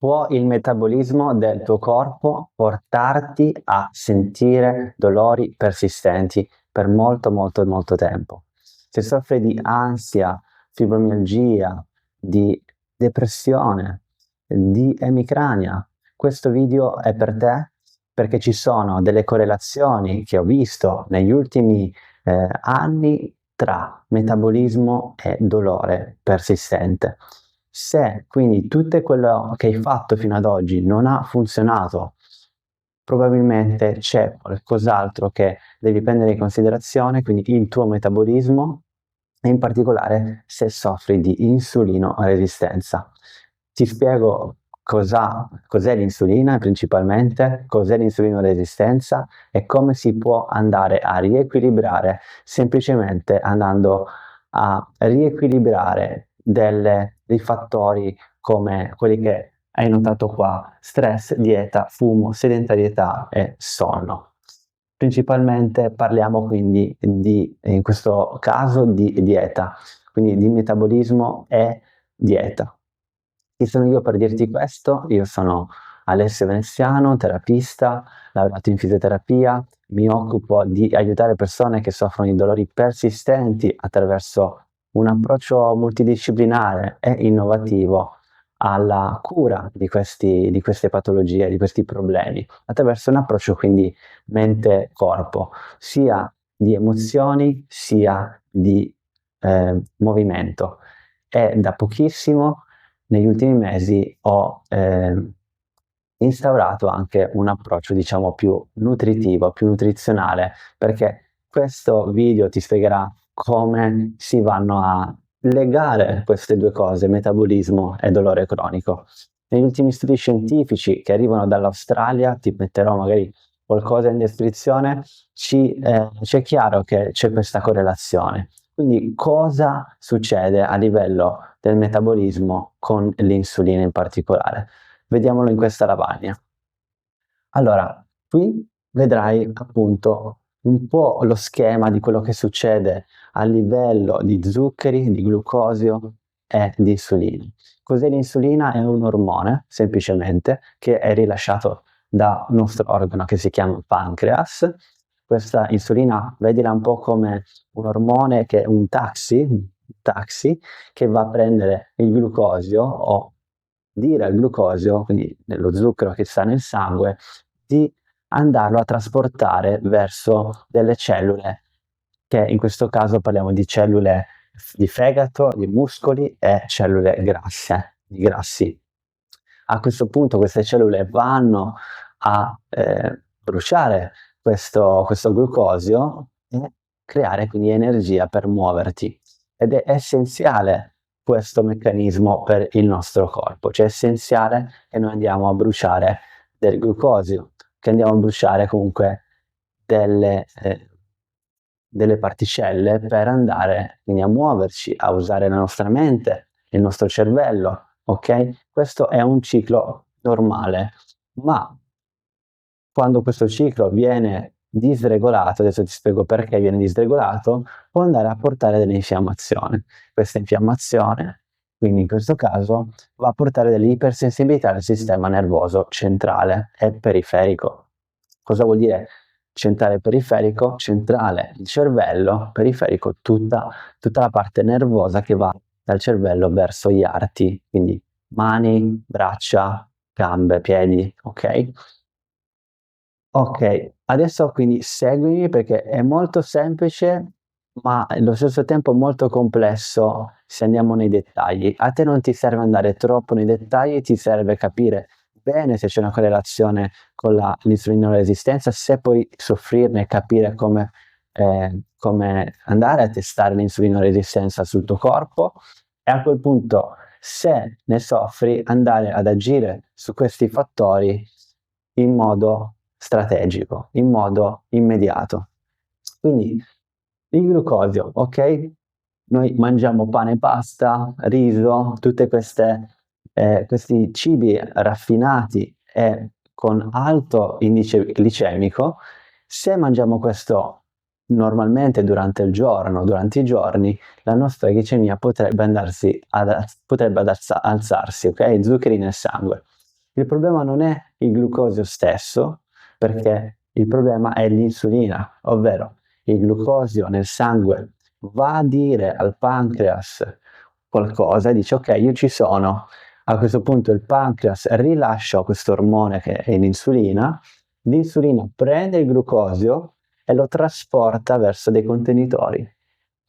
Può il metabolismo del tuo corpo portarti a sentire dolori persistenti per molto tempo? Se soffri di ansia, fibromialgia, di depressione, di emicrania, questo video è per te, perché ci sono delle correlazioni che ho visto negli ultimi anni tra metabolismo e dolore persistente. Se quindi tutto quello che hai fatto fino ad oggi non ha funzionato, probabilmente c'è qualcos'altro che devi prendere in considerazione, quindi il tuo metabolismo e in particolare se soffri di insulinoresistenza. Ti spiego cos'è l'insulina principalmente, cos'è l'insulinoresistenza e come si può andare a riequilibrare semplicemente andando a riequilibrare dei fattori come quelli che hai notato qua: stress, dieta, fumo, sedentarietà e sonno. Principalmente parliamo quindi in questo caso di dieta, quindi di metabolismo e dieta. Chi sono io per dirti questo? Io sono Alessio Veneziano, terapista, laureato in fisioterapia, mi occupo di aiutare persone che soffrono di dolori persistenti attraverso un approccio multidisciplinare e innovativo alla cura di queste patologie, di questi problemi, attraverso un approccio quindi mente-corpo, sia di emozioni sia di movimento. E da pochissimo, negli ultimi mesi, ho instaurato anche un approccio diciamo più nutritivo, più nutrizionale, perché questo video ti spiegherà come si vanno a legare queste due cose, metabolismo e dolore cronico. Negli ultimi studi scientifici che arrivano dall'Australia, ti metterò magari qualcosa in descrizione, c'è chiaro che c'è questa correlazione. Quindi cosa succede a livello del metabolismo con l'insulina in particolare? Vediamolo in questa lavagna. Allora, qui vedrai appunto un po' lo schema di quello che succede a livello di zuccheri, di glucosio e di insulina. Cos'è l'insulina? È un ormone, semplicemente, che è rilasciato da un nostro organo che si chiama pancreas. Questa insulina, vedila un po' come un ormone che è un taxi che va a prendere il glucosio o dire al glucosio, quindi nello zucchero che sta nel sangue, di andarlo a trasportare verso delle cellule, che in questo caso parliamo di cellule di fegato, di muscoli e cellule grasse, di grassi. A questo punto queste cellule vanno a bruciare questo glucosio e creare quindi energia per muoverti. Ed è essenziale questo meccanismo per il nostro corpo, cioè è essenziale che noi andiamo a bruciare del glucosio, che andiamo a bruciare comunque delle particelle per andare quindi a muoverci, a usare la nostra mente, il nostro cervello, ok? Questo è un ciclo normale, ma quando questo ciclo viene disregolato, adesso ti spiego perché viene disregolato, può andare a portare dell'infiammazione. Questa infiammazione, quindi in questo caso, va a portare dell'ipersensibilità del sistema nervoso centrale e periferico. Cosa vuol dire centrale e periferico? Centrale il cervello, periferico tutta la parte nervosa che va dal cervello verso gli arti, quindi mani, braccia, gambe, piedi, ok? Ok, adesso quindi seguimi perché è molto semplice, ma allo stesso tempo molto complesso se andiamo nei dettagli. A te non ti serve andare troppo nei dettagli, ti serve capire bene se c'è una correlazione con l'insulinoresistenza, se puoi soffrirne e capire come andare a testare l'insulinoresistenza sul tuo corpo e a quel punto, se ne soffri, andare ad agire su questi fattori in modo strategico, in modo immediato. Quindi il glucosio, ok? Noi mangiamo pane e pasta, riso, tutte questi cibi raffinati e con alto indice glicemico. Se mangiamo questo normalmente durante il giorno, durante i giorni, la nostra glicemia potrebbe alzarsi, ok? Zuccheri nel sangue. Il problema non è il glucosio stesso, perché il problema è l'insulina, ovvero il glucosio nel sangue va a dire al pancreas qualcosa e dice ok, io ci sono. A questo punto il pancreas rilascia questo ormone che è l'insulina prende il glucosio e lo trasporta verso dei contenitori.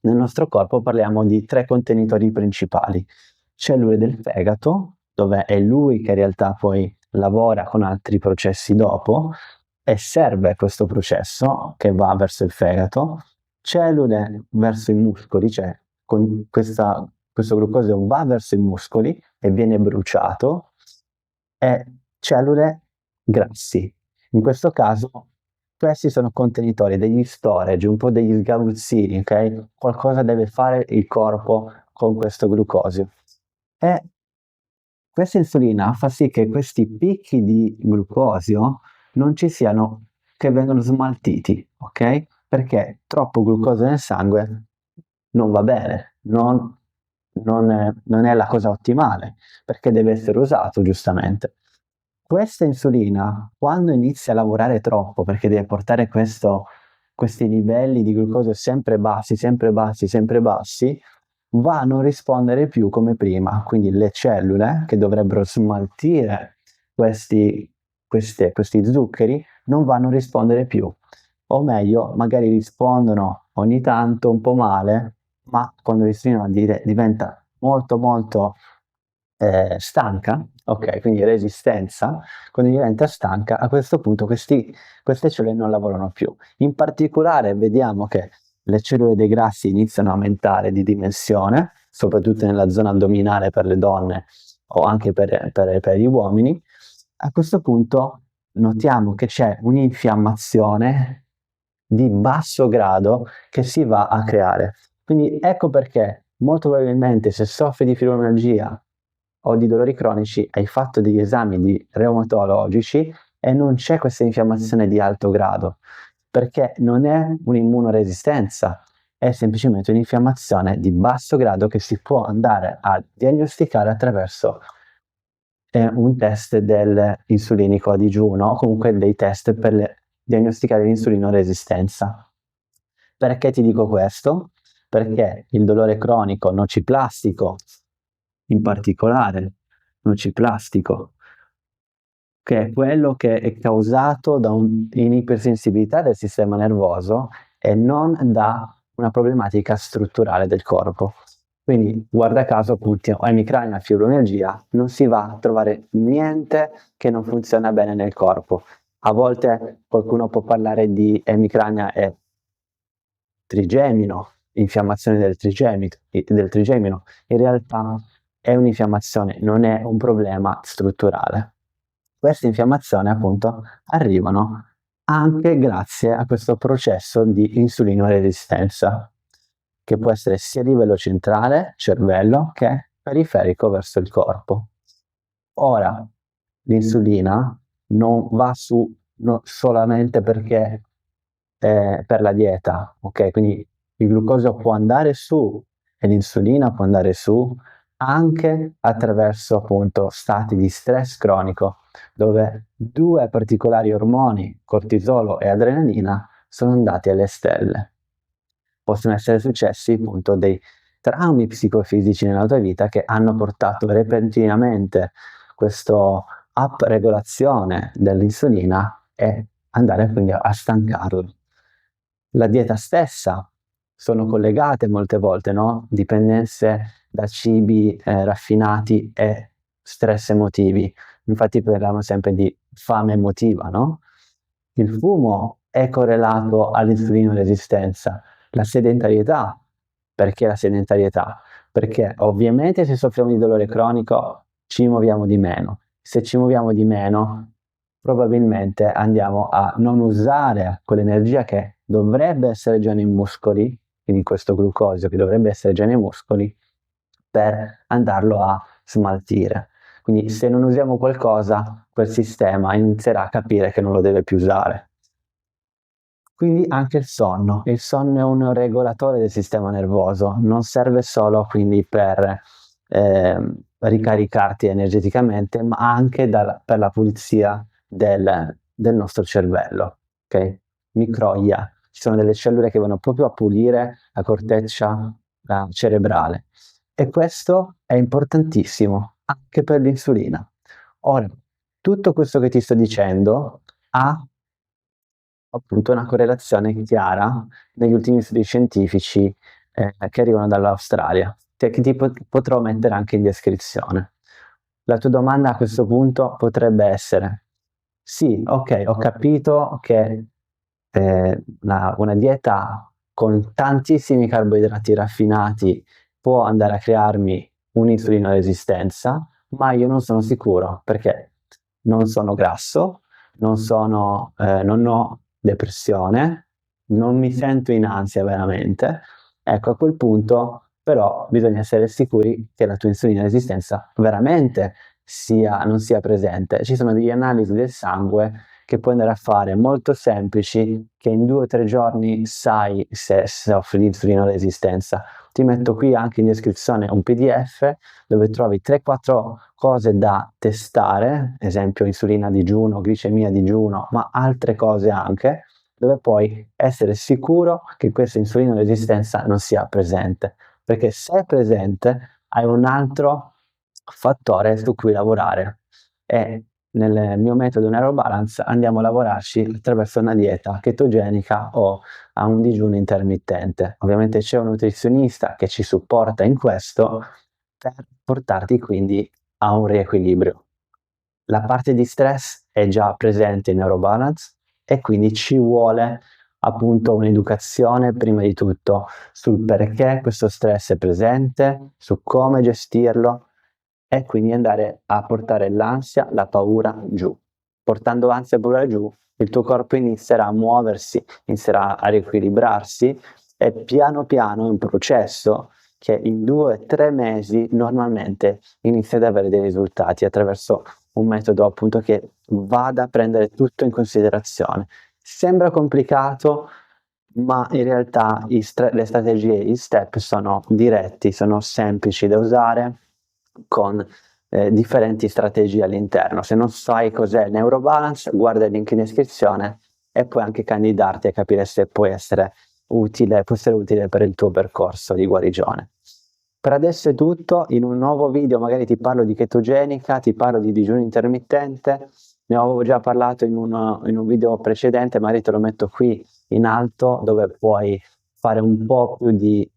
Nel nostro corpo parliamo di 3 contenitori principali: cellule del fegato, dove è lui che in realtà poi lavora con altri processi dopo e serve questo processo che va verso il fegato, cellule verso i muscoli, cioè con questo glucosio va verso i muscoli e viene bruciato, e cellule grassi. In questo caso questi sono contenitori, degli storage, un po' degli sgabuzzini, ok? Qualcosa deve fare il corpo con questo glucosio. E questa insulina fa sì che questi picchi di glucosio non ci siano, che vengono smaltiti, ok? Perché troppo glucosio nel sangue non va bene, non è la cosa ottimale, perché deve essere usato giustamente. Questa insulina, quando inizia a lavorare troppo, perché deve portare questi livelli di glucosio sempre bassi, sempre bassi, sempre bassi, va a non rispondere più come prima. Quindi le cellule che dovrebbero smaltire questi zuccheri non vanno a rispondere più. O meglio, magari rispondono ogni tanto un po' male, ma quando l'insulina diventa molto molto stanca, ok, quindi resistenza, quando diventa stanca, a questo punto queste cellule non lavorano più. In particolare vediamo che le cellule dei grassi iniziano a aumentare di dimensione, soprattutto nella zona addominale per le donne o anche per gli uomini. A questo punto notiamo che c'è un'infiammazione di basso grado che si va a creare. Quindi ecco perché molto probabilmente se soffri di fibromialgia o di dolori cronici hai fatto degli esami di reumatologici e non c'è questa infiammazione di alto grado, perché non è un'immunoresistenza, è semplicemente un'infiammazione di basso grado che si può andare a diagnosticare attraverso un test dell'insulinico a digiuno o comunque dei test per diagnosticare l'insulinoresistenza. Perché ti dico questo? Perché il dolore cronico nociplastico, in particolare nociplastico, che è quello che è causato da un'ipersensibilità del sistema nervoso e non da una problematica strutturale del corpo. Quindi, guarda caso, appunto, o emicrania, fibromialgia, non si va a trovare niente che non funziona bene nel corpo. A volte qualcuno può parlare di emicrania e trigemino, infiammazione del trigemino. In realtà è un'infiammazione, non è un problema strutturale. Queste infiammazioni appunto arrivano anche grazie a questo processo di insulinoresistenza, che può essere sia a livello centrale, cervello, che periferico verso il corpo. Ora, l'insulina non va su solamente perché per la dieta, ok? Quindi il glucosio può andare su e l'insulina può andare su anche attraverso appunto stati di stress cronico, dove 2 particolari ormoni, cortisolo e adrenalina, sono andati alle stelle. Possono essere successi appunto dei traumi psicofisici nella tua vita che hanno portato repentinamente questa upregolazione dell'insulina e andare quindi a stancarlo. La dieta stessa sono collegate molte volte, no? Dipendenze da cibi raffinati e stress emotivi. Infatti parliamo sempre di fame emotiva, no? Il fumo è correlato all'insulinoresistenza, la sedentarietà. Perché la sedentarietà? Perché ovviamente se soffriamo di dolore cronico ci muoviamo di meno. Se ci muoviamo di meno, probabilmente andiamo a non usare quell'energia che dovrebbe essere già nei muscoli, quindi questo glucosio che dovrebbe essere già nei muscoli, per andarlo a smaltire. Quindi se non usiamo qualcosa, quel sistema inizierà a capire che non lo deve più usare. Quindi anche il sonno è un regolatore del sistema nervoso, non serve solo quindi per ricaricarti energeticamente, ma anche per la pulizia del nostro cervello, ok? Microglia, ci sono delle cellule che vanno proprio a pulire la corteccia cerebrale e questo è importantissimo anche per l'insulina. Ora, tutto questo che ti sto dicendo ha appunto una correlazione chiara negli ultimi studi scientifici che arrivano dall'Australia, che ti potrò mettere anche in descrizione. La tua domanda a questo punto potrebbe essere: sì, ok, ho capito che una dieta con tantissimi carboidrati raffinati può andare a crearmi un'insulina resistenza, ma io non sono sicuro perché non sono grasso, non ho depressione, non mi sento in ansia veramente. Ecco, a quel punto però bisogna essere sicuri che la tua insulina resistenza veramente non sia presente. Ci sono delle analisi del sangue che puoi andare a fare molto semplici, che in 2 o 3 giorni sai se soffri di insulina resistenza. Ti metto qui anche in descrizione un PDF dove trovi 3-4 cose da testare, esempio insulina a digiuno, glicemia a digiuno, ma altre cose anche, dove puoi essere sicuro che questa insulina resistenza non sia presente, perché se è presente hai un altro fattore su cui lavorare e nel mio metodo NeuroBalance andiamo a lavorarci attraverso una dieta chetogenica o a un digiuno intermittente. Ovviamente c'è un nutrizionista che ci supporta in questo per portarti quindi a un riequilibrio. La parte di stress è già presente in NeuroBalance e quindi ci vuole appunto un'educazione prima di tutto sul perché questo stress è presente, su come gestirlo e quindi andare a portare l'ansia, la paura giù. Portando ansia e paura giù, il tuo corpo inizierà a muoversi, inizierà a riequilibrarsi e piano piano è un processo che in 2-3 mesi normalmente inizia ad avere dei risultati attraverso un metodo appunto che vada a prendere tutto in considerazione. Sembra complicato, ma in realtà le strategie, gli step sono diretti, sono semplici da usare con differenti strategie all'interno. Se non sai cos'è il NeuroBalance, guarda il link in descrizione e puoi anche candidarti a capire se può essere utile per il tuo percorso di guarigione. Per adesso è tutto, in un nuovo video magari ti parlo di chetogenica, ti parlo di digiuno intermittente, ne avevo già parlato in un video precedente, magari te lo metto qui in alto dove puoi fare un po' più di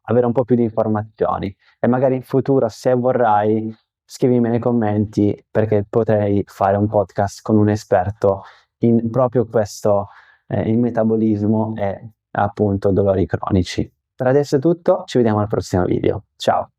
avere un po' più di informazioni e magari in futuro se vorrai scrivimi nei commenti perché potrei fare un podcast con un esperto in proprio questo il metabolismo e appunto dolori cronici. Per adesso è tutto, ci vediamo al prossimo video. Ciao!